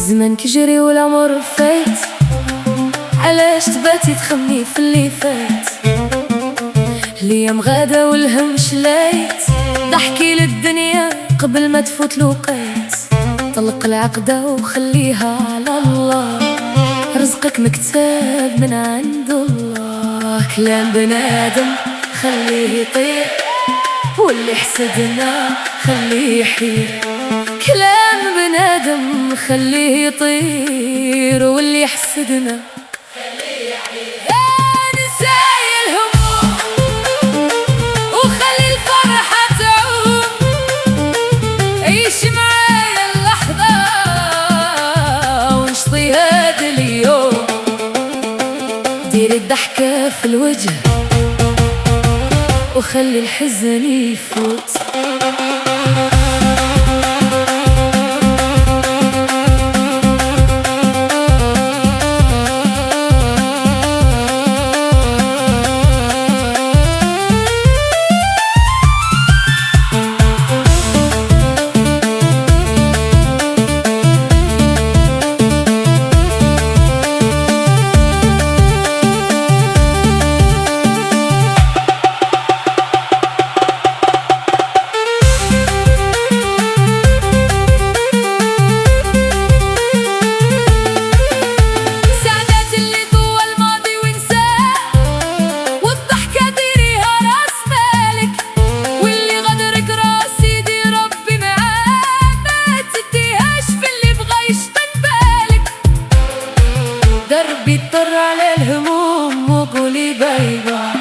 الزمن كيجري والعمر فايت، علاش تباتي تخمي في اللي فات؟ الايام غادا والهم شلايت، ضحكي للدنيا قبل ما تفوت الوقت. طلق العقدة وخليها على الله، رزقك مكتاب من عند الله. كلام بنادم خليه يطير، واللي حسدنا خليه يحير. كلام بنادم خليه يطير، واللي يحسدنا خليه يحير. نساي الهموم وخلي الفرحة تعوم، عيش معايا اللحظة وانشطي هذا اليوم. ديري الضحكة في الوجه وخلي الحزن يفوت. دربي اضطر على الهموم وقولي باي باي.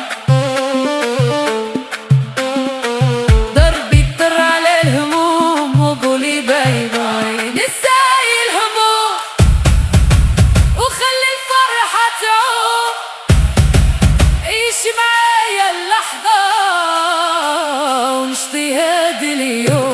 دربي اضطر على الهموم وقولي باي باي. نساي الهموم وخلي الفرحة تعوم، عيش معايا اللحظة ونشطي هاد اليوم.